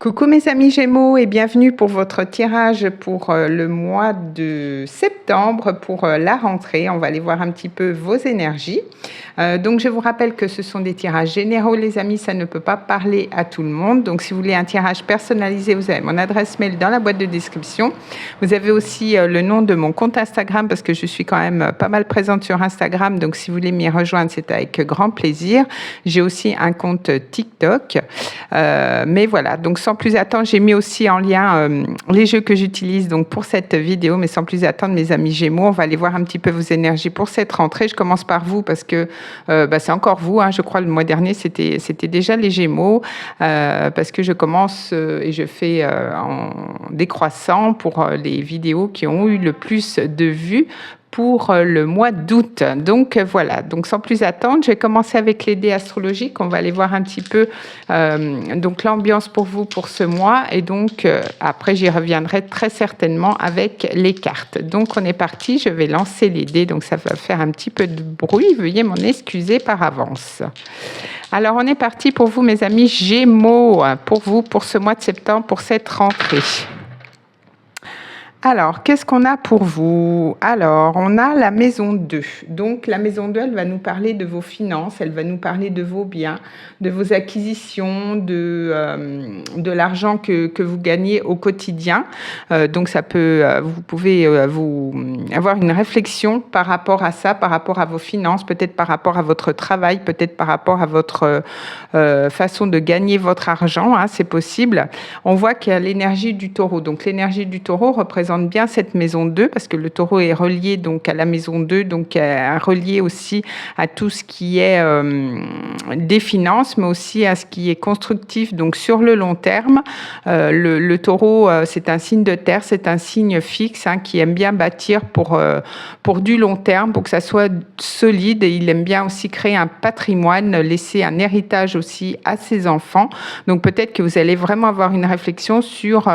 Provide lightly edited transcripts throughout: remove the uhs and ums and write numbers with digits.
Coucou mes amis Gémeaux et bienvenue pour votre tirage pour le mois de septembre, pour la rentrée. On va aller voir un petit peu vos énergies. Donc je vous rappelle que ce sont des tirages généraux les amis, ça ne peut pas parler à tout le monde. Donc si vous voulez un tirage personnalisé, vous avez mon adresse mail dans la boîte de description. Vous avez aussi le nom de mon compte Instagram parce que je suis quand même pas mal présente sur Instagram. Donc si vous voulez m'y rejoindre, c'est avec grand plaisir. J'ai aussi un compte TikTok. Mais voilà, donc sans plus attendre, j'ai mis aussi en lien les jeux que j'utilise donc pour cette vidéo. Mais sans plus attendre, mes amis Gémeaux, on va aller voir un petit peu vos énergies pour cette rentrée. Je commence par vous parce que c'est encore vous. Je crois le mois dernier, c'était déjà les Gémeaux parce que je commence et je fais en décroissant pour les vidéos qui ont eu le plus de vues pour le mois d'août. Donc voilà, donc sans plus attendre, je vais commencer avec les dés astrologiques. On va aller voir un petit peu donc l'ambiance pour vous pour ce mois et donc après j'y reviendrai très certainement avec les cartes. Donc on est parti, je vais lancer les dés, donc ça va faire un petit peu de bruit, veuillez m'en excuser par avance. Alors on est parti pour vous mes amis Gémeaux, pour vous pour ce mois de septembre, pour cette rentrée. Alors, qu'est-ce qu'on a pour vous? Alors, on a la maison 2. Donc, la maison 2, elle va nous parler de vos finances, elle va nous parler de vos biens, de vos acquisitions, de l'argent que vous gagnez au quotidien. Donc, ça peut, vous pouvez vous avoir une réflexion par rapport à ça, par rapport à vos finances, peut-être par rapport à votre travail, peut-être par rapport à votre façon de gagner votre argent. C'est possible. On voit qu'il y a l'énergie du taureau. Donc, l'énergie du taureau représente bien cette maison 2 parce que le taureau est relié donc à la maison 2, donc relié aussi à tout ce qui est des finances, mais aussi à ce qui est constructif, donc sur le long terme. Le taureau, c'est un signe de terre, c'est un signe fixe qui aime bien bâtir pour du long terme, pour que ça soit solide, et il aime bien aussi créer un patrimoine, laisser un héritage aussi à ses enfants. Donc peut-être que vous allez vraiment avoir une réflexion sur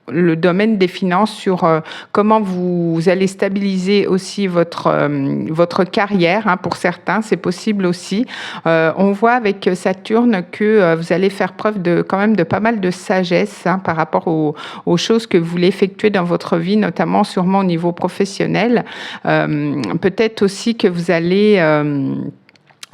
le domaine des finances, sur comment vous allez stabiliser aussi votre carrière. Pour certains, c'est possible aussi. On voit avec Saturne que vous allez faire preuve quand même de pas mal de sagesse par rapport aux choses que vous voulez effectuer dans votre vie, notamment sûrement au niveau professionnel. Peut-être aussi que vous allez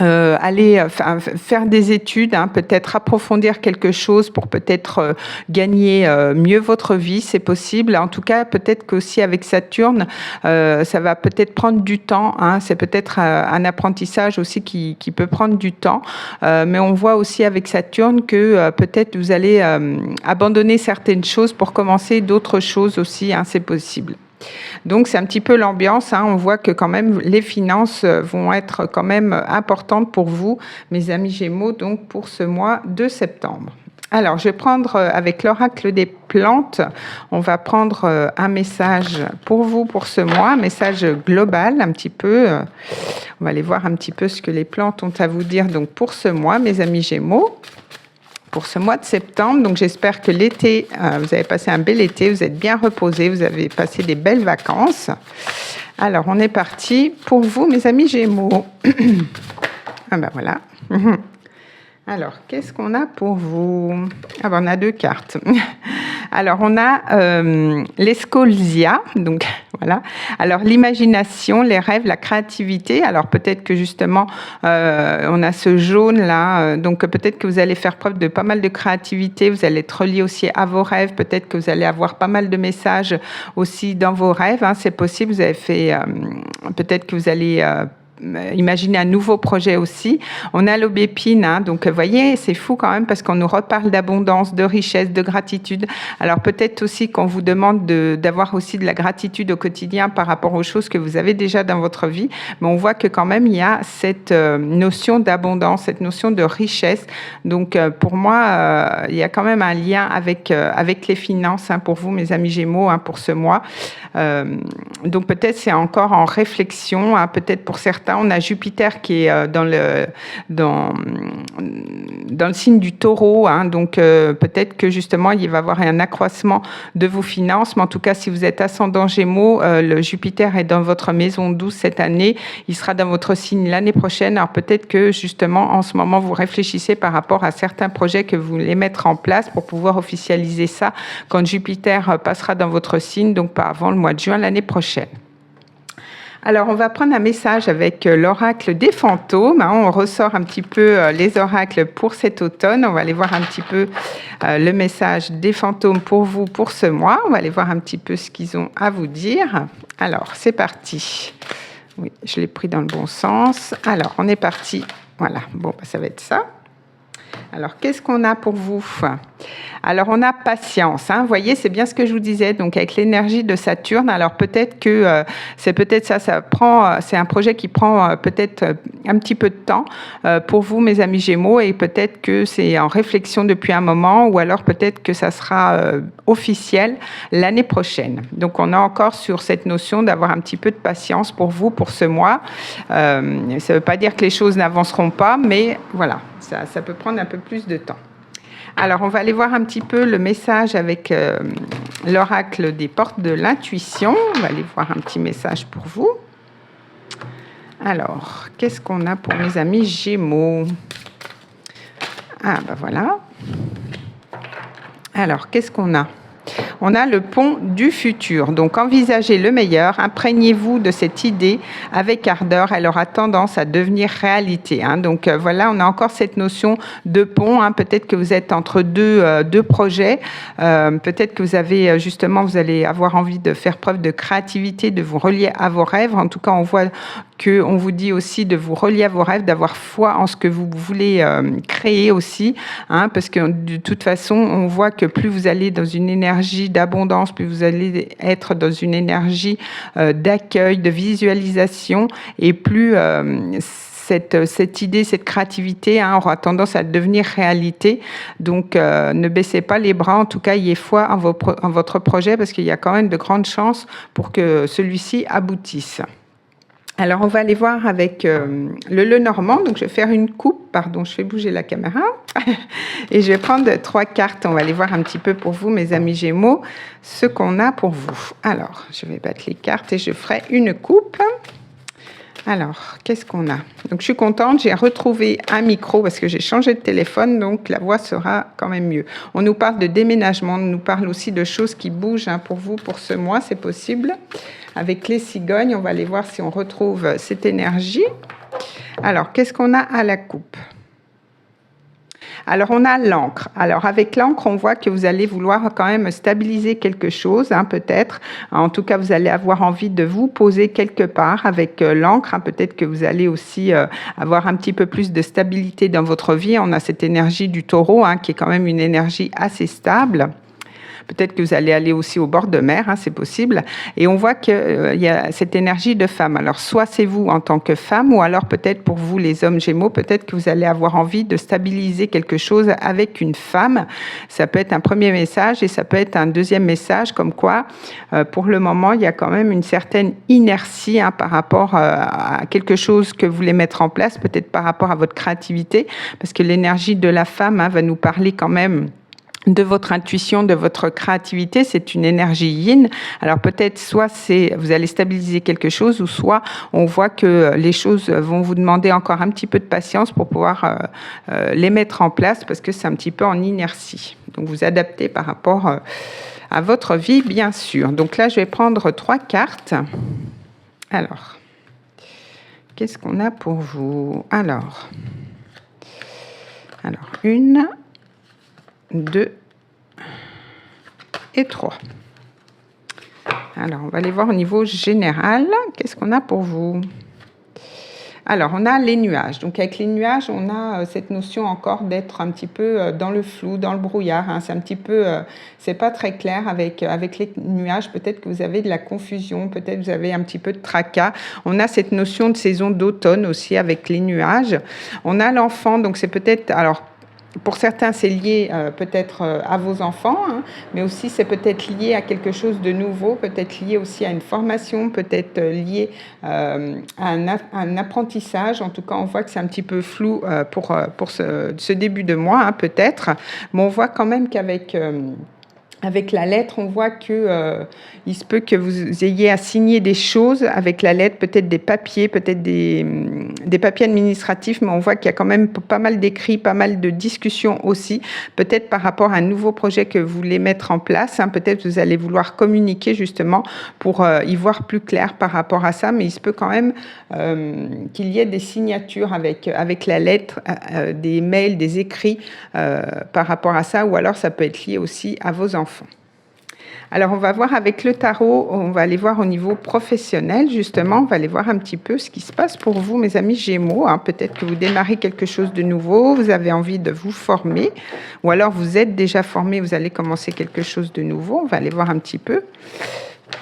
aller faire des études, peut-être approfondir quelque chose pour peut-être gagner mieux votre vie, c'est possible. En tout cas, peut-être qu'aussi avec Saturne, ça va peut-être prendre du temps. C'est peut-être un apprentissage aussi qui peut prendre du temps. Mais on voit aussi avec Saturne que peut-être vous allez abandonner certaines choses pour commencer d'autres choses aussi. C'est possible. Donc c'est un petit peu l'ambiance, on voit que quand même les finances vont être quand même importantes pour vous, mes amis Gémeaux, donc pour ce mois de septembre. Alors je vais prendre avec l'oracle des plantes, on va prendre un message pour vous pour ce mois, un message global un petit peu. On va aller voir un petit peu ce que les plantes ont à vous dire donc pour ce mois, mes amis Gémeaux. Pour ce mois de septembre, donc j'espère que l'été, vous avez passé un bel été, vous êtes bien reposés, vous avez passé des belles vacances. Alors, on est parti pour vous, mes amis Gémeaux. Voilà. Alors, qu'est-ce qu'on a pour vous? On a 2 cartes. Alors, on a l'escolzia, donc voilà. Alors, l'imagination, les rêves, la créativité. Alors, peut-être que justement, on a ce jaune-là. Donc, peut-être que vous allez faire preuve de pas mal de créativité. Vous allez être relié aussi à vos rêves. Peut-être que vous allez avoir pas mal de messages aussi dans vos rêves. C'est possible. Vous avez fait... peut-être que vous allez... imaginer un nouveau projet aussi. On a l'aubépine, donc vous voyez, c'est fou quand même parce qu'on nous reparle d'abondance, de richesse, de gratitude. Alors peut-être aussi qu'on vous demande d'avoir aussi de la gratitude au quotidien par rapport aux choses que vous avez déjà dans votre vie, mais on voit que quand même il y a cette notion d'abondance, cette notion de richesse. Donc pour moi, il y a quand même un lien avec les finances pour vous, mes amis Gémeaux, pour ce mois. Donc peut-être c'est encore en réflexion, peut-être pour certains certains. On a Jupiter qui est dans le signe du Taureau, hein, donc peut-être que justement il va y avoir un accroissement de vos finances, mais en tout cas si vous êtes ascendant Gémeaux, le Jupiter est dans votre maison 12 cette année, il sera dans votre signe l'année prochaine. Alors peut-être que justement en ce moment vous réfléchissez par rapport à certains projets que vous voulez mettre en place pour pouvoir officialiser ça quand Jupiter passera dans votre signe, donc pas avant le mois de juin l'année prochaine. Alors, on va prendre un message avec l'oracle des fantômes. On ressort un petit peu les oracles pour cet automne. On va aller voir un petit peu le message des fantômes pour vous pour ce mois. On va aller voir un petit peu ce qu'ils ont à vous dire. Alors, c'est parti. Oui, je l'ai pris dans le bon sens. Alors, on est parti. Voilà, bon, ça va être ça. Alors, qu'est-ce qu'on a pour vous? Alors, on a patience. Vous voyez, c'est bien ce que je vous disais. Donc, avec l'énergie de Saturne, alors peut-être que c'est peut-être ça prend. C'est un projet qui prend peut-être un petit peu de temps pour vous, mes amis Gémeaux, et peut-être que c'est en réflexion depuis un moment, ou alors peut-être que ça sera officiel l'année prochaine. Donc, on est encore sur cette notion d'avoir un petit peu de patience pour vous pour ce mois. Ça ne veut pas dire que les choses n'avanceront pas, mais voilà, ça peut prendre un peu plus de temps. Alors, on va aller voir un petit peu le message avec l'oracle des portes de l'intuition. On va aller voir un petit message pour vous. Alors, qu'est-ce qu'on a pour mes amis Gémeaux? Ah, ben voilà. Alors, qu'est-ce qu'on a? On a le pont du futur. Donc, envisagez le meilleur, imprégnez-vous de cette idée avec ardeur. Elle aura tendance à devenir réalité. Donc, voilà, on a encore cette notion de pont. Peut-être que vous êtes entre deux projets. Peut-être que vous avez, justement, vous allez avoir envie de faire preuve de créativité, de vous relier à vos rêves. En tout cas, on voit qu'on vous dit aussi de vous relier à vos rêves, d'avoir foi en ce que vous voulez créer aussi. Parce que de toute façon, on voit que plus vous allez dans une énergie d'abondance, plus vous allez être dans une énergie d'accueil, de visualisation, et plus cette idée, cette créativité aura tendance à devenir réalité. Donc, ne baissez pas les bras. En tout cas, ayez foi en votre projet, parce qu'il y a quand même de grandes chances pour que celui-ci aboutisse. Alors, on va aller voir avec le Lenormand. Donc, je vais faire une coupe. Pardon, je fais bouger la caméra. Et je vais prendre 3 cartes. On va aller voir un petit peu pour vous, mes amis Gémeaux, ce qu'on a pour vous. Alors, je vais battre les cartes et je ferai une coupe. Alors, qu'est-ce qu'on a? Donc, je suis contente, j'ai retrouvé un micro parce que j'ai changé de téléphone, donc la voix sera quand même mieux. On nous parle de déménagement, on nous parle aussi de choses qui bougent pour vous pour ce mois, c'est possible. Avec les cigognes, on va aller voir si on retrouve cette énergie. Alors, qu'est-ce qu'on a à la coupe? Alors, on a l'encre. Alors, avec l'encre, on voit que vous allez vouloir quand même stabiliser quelque chose, peut-être. En tout cas, vous allez avoir envie de vous poser quelque part avec l'encre. Peut-être que vous allez aussi avoir un petit peu plus de stabilité dans votre vie. On a cette énergie du Taureau, qui est quand même une énergie assez stable. Peut-être que vous allez aller aussi au bord de mer, c'est possible. Et on voit qu'il y a cette énergie de femme. Alors, soit c'est vous en tant que femme, ou alors peut-être pour vous, les hommes Gémeaux, peut-être que vous allez avoir envie de stabiliser quelque chose avec une femme. Ça peut être un premier message et ça peut être un deuxième message, comme quoi, pour le moment, il y a quand même une certaine inertie par rapport à quelque chose que vous voulez mettre en place, peut-être par rapport à votre créativité, parce que l'énergie de la femme va nous parler quand même de votre intuition, de votre créativité. C'est une énergie yin. Alors peut-être soit vous allez stabiliser quelque chose, ou soit on voit que les choses vont vous demander encore un petit peu de patience pour pouvoir les mettre en place, parce que c'est un petit peu en inertie. Donc vous adaptez par rapport à votre vie, bien sûr. Donc là, je vais prendre 3 cartes. Alors, qu'est-ce qu'on a pour vous? Alors 1, 2 et 3. Alors, on va aller voir au niveau général. Qu'est-ce qu'on a pour vous? Alors, on a les nuages. Donc, avec les nuages, on a cette notion encore d'être un petit peu dans le flou, dans le brouillard. C'est un petit peu, c'est pas très clair avec les nuages. Peut-être que vous avez de la confusion, peut-être que vous avez un petit peu de tracas. On a cette notion de saison d'automne aussi avec les nuages. On a l'enfant, donc c'est peut-être, alors, pour certains, c'est lié peut-être à vos enfants, hein, mais aussi c'est peut-être lié à quelque chose de nouveau, peut-être lié aussi à une formation, peut-être lié à un apprentissage. En tout cas, on voit que c'est un petit peu flou pour ce début de mois, hein, peut-être, mais on voit quand même qu'avec avec la lettre, on voit que il se peut que vous ayez à signer des choses avec la lettre, peut-être des papiers, peut-être des papiers administratifs, mais on voit qu'il y a quand même pas mal d'écrits, pas mal de discussions aussi, peut-être par rapport à un nouveau projet que vous voulez mettre en place. Hein, peut-être vous allez vouloir communiquer justement pour y voir plus clair par rapport à ça, mais il se peut quand même qu'il y ait des signatures avec la lettre, des mails, des écrits par rapport à ça, ou alors ça peut être lié aussi à vos enfants. Alors, on va voir avec le tarot, on va aller voir au niveau professionnel, justement, on va aller voir un petit peu ce qui se passe pour vous, mes amis Gémeaux. Hein. Peut-être que vous démarrez quelque chose de nouveau, vous avez envie de vous former, ou alors vous êtes déjà formé, vous allez commencer quelque chose de nouveau. On va aller voir un petit peu.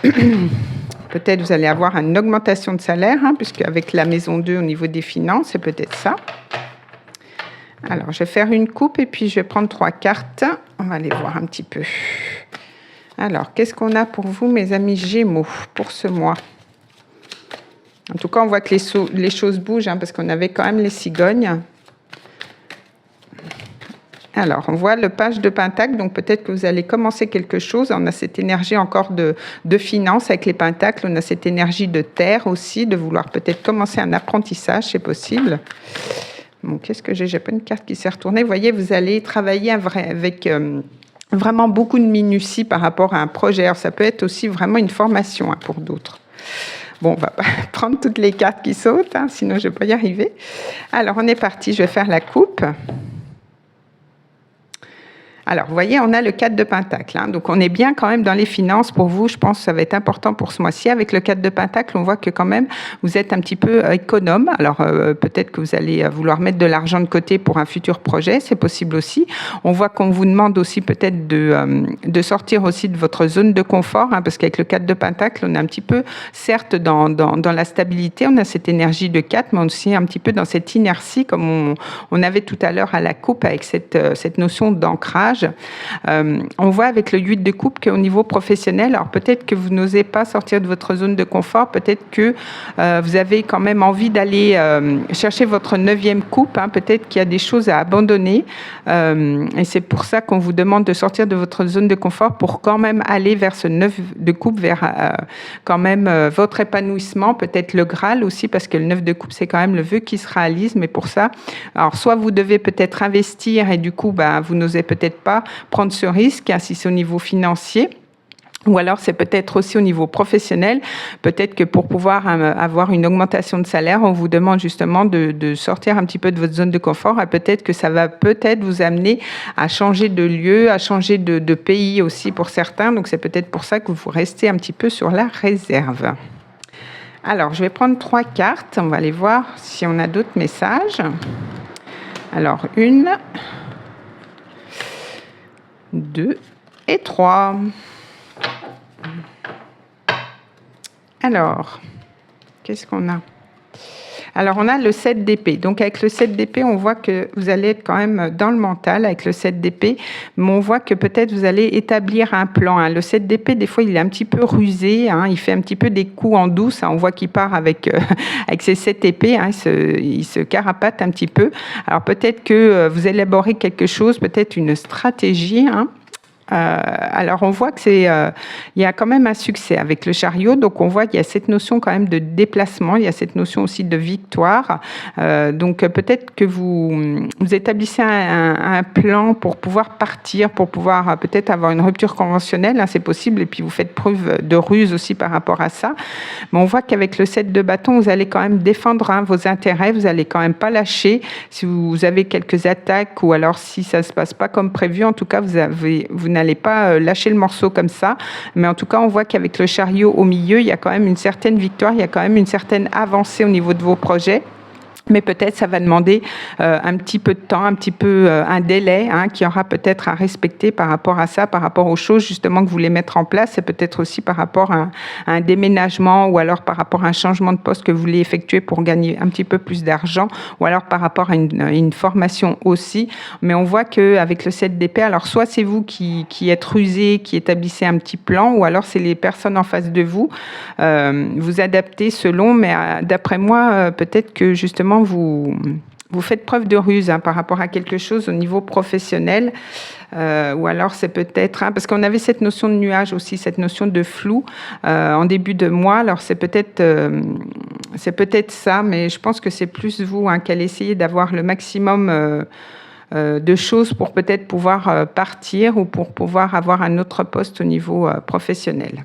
Peut-être vous allez avoir une augmentation de salaire, hein, puisque avec la maison 2 au niveau des finances, c'est peut-être ça. Alors, je vais faire une coupe et puis je vais prendre 3 cartes. On va aller voir un petit peu. Alors, qu'est-ce qu'on a pour vous, mes amis Gémeaux, pour ce mois? En tout cas, on voit que les choses bougent, hein, parce qu'on avait quand même les cigognes. Alors, on voit le page de Pentacle, donc peut-être que vous allez commencer quelque chose. On a cette énergie encore de finance avec les Pentacles. On a cette énergie de terre aussi, de vouloir peut-être commencer un apprentissage, c'est possible. Bon, qu'est-ce que j'ai? J'ai pas une carte qui s'est retournée. Vous voyez, vous allez travailler avec vraiment beaucoup de minutie par rapport à un projet. Alors, ça peut être aussi vraiment une formation, hein, pour d'autres. Bon, on va pas prendre toutes les cartes qui sautent, hein, sinon je vais pas y arriver. Alors, on est parti. Je vais faire la coupe. Alors, vous voyez, on a le 4 de Pentacle. Hein, donc, on est bien quand même dans les finances. Pour vous, je pense que ça va être important pour ce mois-ci. Avec le 4 de Pentacle, on voit que quand même, vous êtes un petit peu économe. Alors, peut-être que vous allez vouloir mettre de l'argent de côté pour un futur projet. C'est possible aussi. On voit qu'on vous demande aussi peut-être de sortir aussi de votre zone de confort. Hein, parce qu'avec le 4 de Pentacle, on est un petit peu, certes, dans la stabilité. On a cette énergie de 4, mais aussi un petit peu dans cette inertie, comme on avait tout à l'heure à la coupe, avec cette notion d'ancrage. On voit avec le 8 de coupe qu'au niveau professionnel, alors peut-être que vous n'osez pas sortir de votre zone de confort, peut-être que vous avez quand même envie d'aller chercher votre 9e coupe, hein, peut-être qu'il y a des choses à abandonner et c'est pour ça qu'on vous demande de sortir de votre zone de confort pour quand même aller vers ce 9 de coupe, vers quand même votre épanouissement, peut-être le Graal aussi, parce que le 9 de coupe, c'est quand même le vœu qui se réalise, mais pour ça, alors soit vous devez peut-être investir et du coup, vous n'osez peut-être pas prendre ce risque, hein, si c'est au niveau financier. Ou alors, c'est peut-être aussi au niveau professionnel. Peut-être que pour pouvoir avoir une augmentation de salaire, on vous demande justement de sortir un petit peu de votre zone de confort. Et peut-être que ça va peut-être vous amener à changer de lieu, à changer de pays aussi pour certains. Donc, c'est peut-être pour ça que vous restez un petit peu sur la réserve. Alors, je vais prendre 3 cartes. On va aller voir si on a d'autres messages. Alors, 1, 2 et 3. Alors, qu'est-ce qu'on a? Alors, on a le 7 d'épée. Donc, avec le 7 d'épée, on voit que vous allez être quand même dans le mental avec le 7 d'épée, mais on voit que peut-être vous allez établir un plan. Hein. Le 7 d'épée, des fois, il est un petit peu rusé, hein. Il fait un petit peu des coups en douce. Hein. On voit qu'il part avec ses 7 épées, hein. Il se carapate un petit peu. Alors, peut-être que vous élaborez quelque chose, peut-être une stratégie, hein. Alors on voit que il y a quand même un succès avec le chariot, donc on voit qu'il y a cette notion quand même de déplacement, il y a cette notion aussi de victoire, donc peut-être que vous établissez un plan pour pouvoir partir, pour pouvoir peut-être avoir une rupture conventionnelle, hein, c'est possible, et puis vous faites preuve de ruse aussi par rapport à ça, mais on voit qu'avec le 7 de bâton, vous allez quand même défendre, hein, vos intérêts, vous allez quand même pas lâcher, si vous avez quelques attaques, ou alors si ça se passe pas comme prévu, en tout cas vous n'allez pas lâcher le morceau comme ça, mais en tout cas on voit qu'avec le chariot au milieu, il y a quand même une certaine victoire, il y a quand même une certaine avancée au niveau de vos projets. Mais peut-être ça va demander un petit peu de temps, un petit peu un délai qui aura peut-être à respecter par rapport à ça, par rapport aux choses justement que vous voulez mettre en place, et peut-être aussi par rapport à un déménagement, ou alors par rapport à un changement de poste que vous voulez effectuer pour gagner un petit peu plus d'argent, ou alors par rapport à une formation aussi. Mais on voit qu'avec le 7 d'épée, alors soit c'est vous qui êtes rusé, qui établissez un petit plan, ou alors c'est les personnes en face de vous. Vous adaptez selon, mais d'après moi, peut-être que justement vous faites preuve de ruse par rapport à quelque chose au niveau professionnel, ou alors c'est peut-être, parce qu'on avait cette notion de nuage aussi, cette notion de flou en début de mois, alors c'est peut-être ça, mais je pense que c'est plus vous qui allez essayer d'avoir le maximum de choses pour peut-être pouvoir partir, ou pour pouvoir avoir un autre poste au niveau professionnel.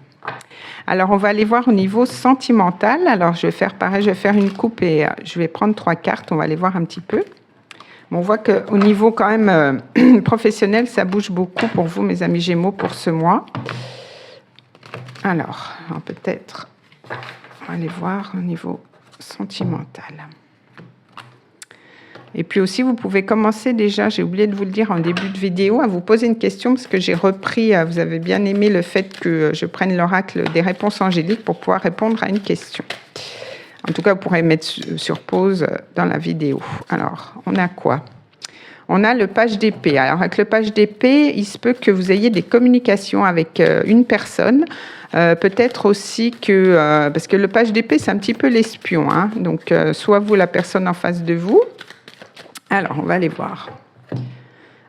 Alors, on va aller voir au niveau sentimental. Alors, je vais faire pareil, je vais faire une coupe et je vais prendre 3 cartes. On va aller voir un petit peu. Bon, on voit qu'au niveau quand même professionnel, ça bouge beaucoup pour vous, mes amis Gémeaux, pour ce mois. Alors peut-être, on va aller voir au niveau sentimental. Et puis aussi, vous pouvez commencer déjà, j'ai oublié de vous le dire en début de vidéo, à vous poser une question, parce que j'ai repris, vous avez bien aimé le fait que je prenne l'oracle des réponses angéliques pour pouvoir répondre à une question. En tout cas, vous pourrez mettre sur pause dans la vidéo. Alors, on a quoi ? On a le page d'épée. Alors, avec le page d'épée, il se peut que vous ayez des communications avec une personne. Peut-être aussi que, parce que le page d'épée, c'est un petit peu l'espion. Donc, soit vous, la personne en face de vous. Alors, on va aller voir.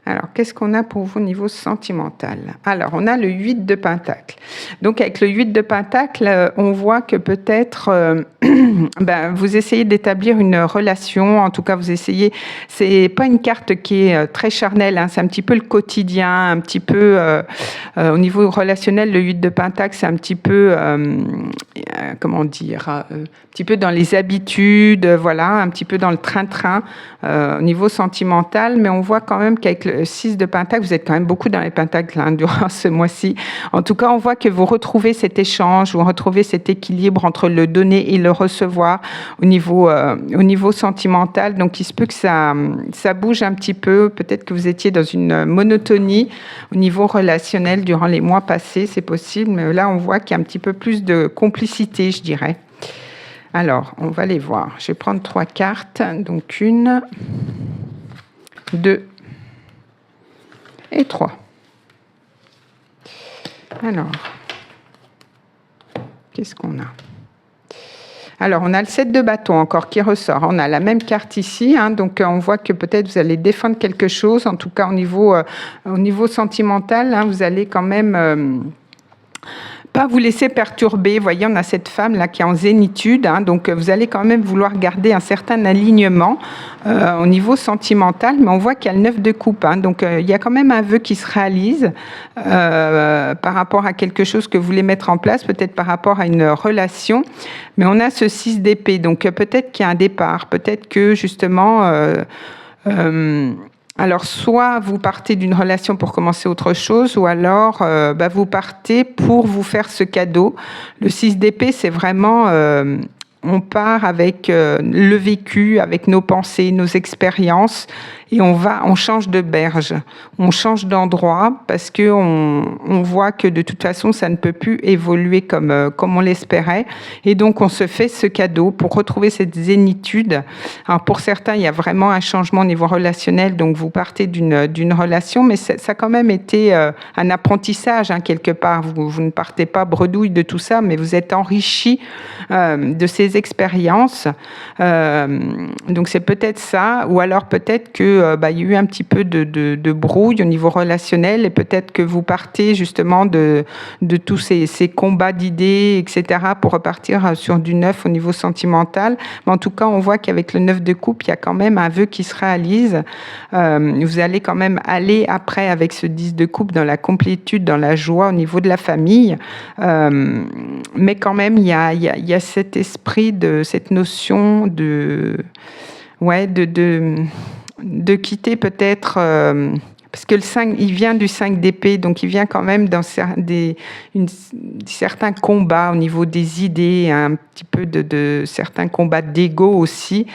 Alors, qu'est-ce qu'on a pour vous au niveau sentimental ? Alors, on a le 8 de Pentacle. Donc, avec le 8 de Pentacle, on voit que peut-être vous essayez d'établir une relation. En tout cas, vous essayez... C'est pas une carte qui est très charnelle. C'est un petit peu le quotidien, un petit peu... au niveau relationnel, le 8 de Pentacle, c'est un petit peu... comment dire un petit peu dans les habitudes, voilà, un petit peu dans le train-train au niveau sentimental. Mais on voit quand même qu'avec le 6 de Pentacle, vous êtes quand même beaucoup dans les Pentacles durant ce mois-ci. En tout cas, on voit que vous retrouvez cet échange, vous retrouvez cet équilibre entre le donner et le recevoir au niveau sentimental. Donc, il se peut que ça bouge un petit peu. Peut-être que vous étiez dans une monotonie au niveau relationnel durant les mois passés, c'est possible. Mais là, on voit qu'il y a un petit peu plus de complicité, je dirais. Alors, on va les voir. Je vais prendre 3 cartes. Donc, 1, 2 et 3. Alors, qu'est-ce qu'on a ? Alors, on a le 7 de bâton encore qui ressort. On a la même carte ici. Donc, on voit que peut-être vous allez défendre quelque chose. En tout cas, au niveau sentimental, vous allez quand même... pas vous laisser perturber. Vous voyez, on a cette femme-là qui est en zénitude. Donc, vous allez quand même vouloir garder un certain alignement au niveau sentimental. Mais on voit qu'il y a le 9 de coupe. Donc, il y a quand même un vœu qui se réalise par rapport à quelque chose que vous voulez mettre en place, peut-être par rapport à une relation. Mais on a ce 6 d'épée. Donc, peut-être qu'il y a un départ. Peut-être que, justement... alors, soit vous partez d'une relation pour commencer autre chose, ou alors vous partez pour vous faire ce cadeau. Le 6 d'épée, c'est vraiment... on part avec le vécu, avec nos pensées, nos expériences, et on change de berge, on change d'endroit, parce qu'on voit que de toute façon, ça ne peut plus évoluer comme on l'espérait. Et donc, on se fait ce cadeau pour retrouver cette zénitude. Alors, pour certains, il y a vraiment un changement au niveau relationnel, donc vous partez d'une relation, mais ça a quand même été un apprentissage, quelque part. Vous ne partez pas bredouille de tout ça, mais vous êtes enrichi de ces expériences. Donc, c'est peut-être ça, ou alors peut-être que il y a eu un petit peu de brouille au niveau relationnel, et peut-être que vous partez justement de tous ces combats d'idées, etc., pour repartir sur du neuf au niveau sentimental. Mais en tout cas, on voit qu'avec le 9 de coupe, il y a quand même un vœu qui se réalise. Vous allez quand même aller après avec ce 10 de coupe dans la complétude, dans la joie au niveau de la famille. Mais quand même, il y a cet esprit, cette notion de quitter peut-être Parce que le 5, il vient du 5 d'épée, donc il vient quand même dans certains combats au niveau des idées, un petit peu de certains combats d'ego aussi,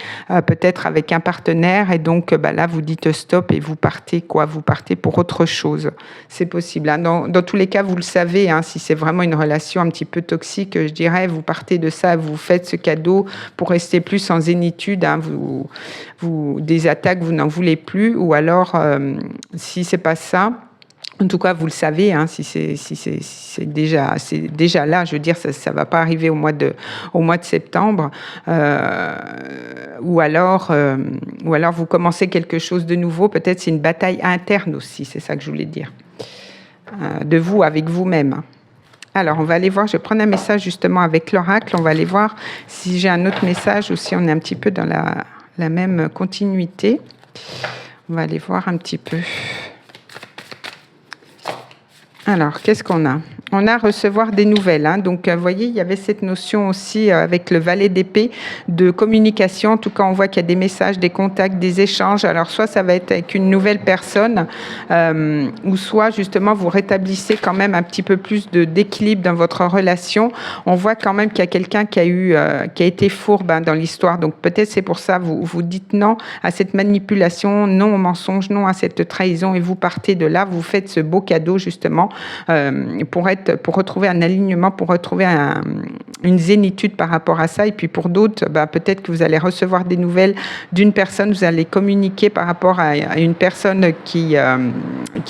peut-être avec un partenaire, et donc là vous dites stop et vous partez pour autre chose. C'est possible. Hein. Dans tous les cas, vous le savez, hein, si c'est vraiment une relation un petit peu toxique, je dirais, vous partez de ça, vous faites ce cadeau pour rester plus en zénitude, hein, des attaques, vous n'en voulez plus, ou alors si c'est pas ça, en tout cas, vous le savez, hein, si c'est déjà là, je veux dire, ça va pas arriver au mois de septembre, ou alors vous commencez quelque chose de nouveau. Peut-être c'est une bataille interne aussi, c'est ça que je voulais dire, de vous avec vous-même. Alors, on va aller voir, je vais prendre un message justement avec l'oracle, on va aller voir si j'ai un autre message ou si on est un petit peu dans la même continuité. On va aller voir un petit peu. Alors, qu'est-ce qu'on a ? On a à recevoir des nouvelles. Hein. Donc, vous voyez, il y avait cette notion aussi avec le valet d'épée de communication. En tout cas, on voit qu'il y a des messages, des contacts, des échanges. Alors, soit ça va être avec une nouvelle personne, ou soit, justement, vous rétablissez quand même un petit peu plus d'équilibre dans votre relation. On voit quand même qu'il y a quelqu'un qui a été fourbe dans l'histoire. Donc, peut-être c'est pour ça, vous dites non à cette manipulation, non au mensonge, non à cette trahison, et vous partez de là, vous faites ce beau cadeau, justement, pour retrouver un alignement, pour retrouver une zénitude par rapport à ça. Et puis pour d'autres, peut-être que vous allez recevoir des nouvelles d'une personne, vous allez communiquer par rapport à une personne qui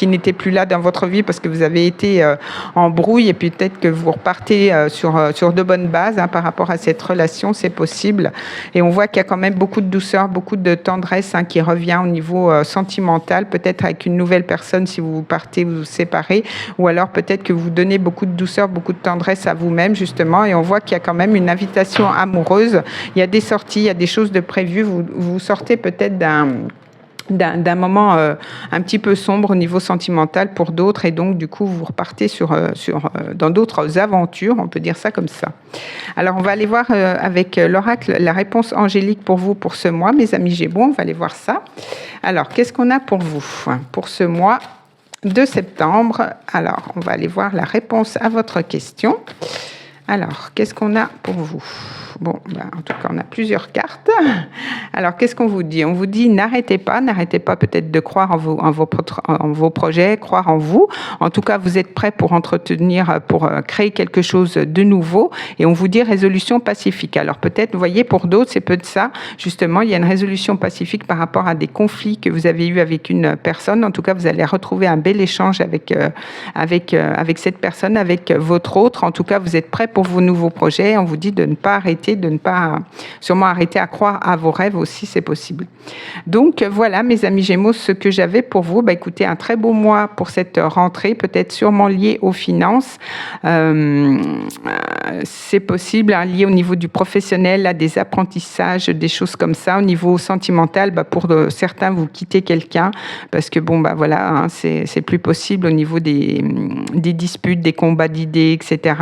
n'était plus là dans votre vie parce que vous avez été en brouille, et puis peut-être que vous repartez sur de bonnes bases, hein, par rapport à cette relation, c'est possible. Et on voit qu'il y a quand même beaucoup de douceur, beaucoup de tendresse, hein, qui revient au niveau sentimental, peut-être avec une nouvelle personne si vous partez, vous vous séparez, ou alors peut-être que vous donnez beaucoup de douceur, beaucoup de tendresse à vous-même, justement, et on voit qu'il y a quand même une invitation amoureuse. Il y a des sorties, il y a des choses de prévues. Vous sortez peut-être d'un moment un petit peu sombre au niveau sentimental pour d'autres, et donc du coup vous repartez dans d'autres aventures, on peut dire ça comme ça. Alors on va aller voir avec l'oracle la réponse angélique pour vous pour ce mois, mes amis Gémeaux. On va aller voir ça. Alors qu'est-ce qu'on a pour vous pour ce mois de septembre? Alors, on va aller voir la réponse à votre question. Alors, qu'est-ce qu'on a pour vous? Bon, en tout cas, on a plusieurs cartes. Alors, qu'est-ce qu'on vous dit? On vous dit, n'arrêtez pas peut-être de croire en vos projets, croire en vous. En tout cas, vous êtes prêts pour créer quelque chose de nouveau. Et on vous dit résolution pacifique. Alors, peut-être, vous voyez, pour d'autres, c'est peu de ça. Justement, il y a une résolution pacifique par rapport à des conflits que vous avez eus avec une personne. En tout cas, vous allez retrouver un bel échange avec cette personne, avec votre autre. En tout cas, vous êtes prêts pour vos nouveaux projets. On vous dit de ne pas arrêter, de ne pas sûrement arrêter à croire à vos rêves aussi, c'est possible. Donc voilà, mes amis Gémeaux, ce que j'avais pour vous. Écoutez, un très beau mois pour cette rentrée, peut-être sûrement lié aux finances. C'est possible, hein, lié au niveau du professionnel, à des apprentissages, des choses comme ça. Au niveau sentimental, pour certains, vous quittez quelqu'un parce que voilà, hein, c'est plus possible au niveau des disputes, des combats d'idées, etc.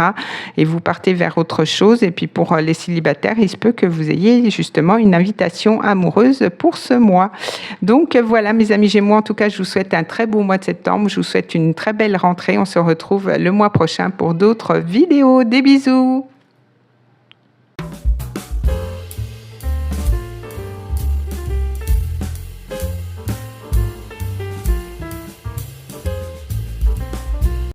Et vous partez vers autre chose. Et puis pour les célibataires, il se peut que vous ayez justement une invitation amoureuse pour ce mois. Donc voilà, mes amis Gémeaux, en tout cas, je vous souhaite un très beau mois de septembre. Je vous souhaite une très belle rentrée. On se retrouve le mois prochain pour d'autres vidéos. Des bisous!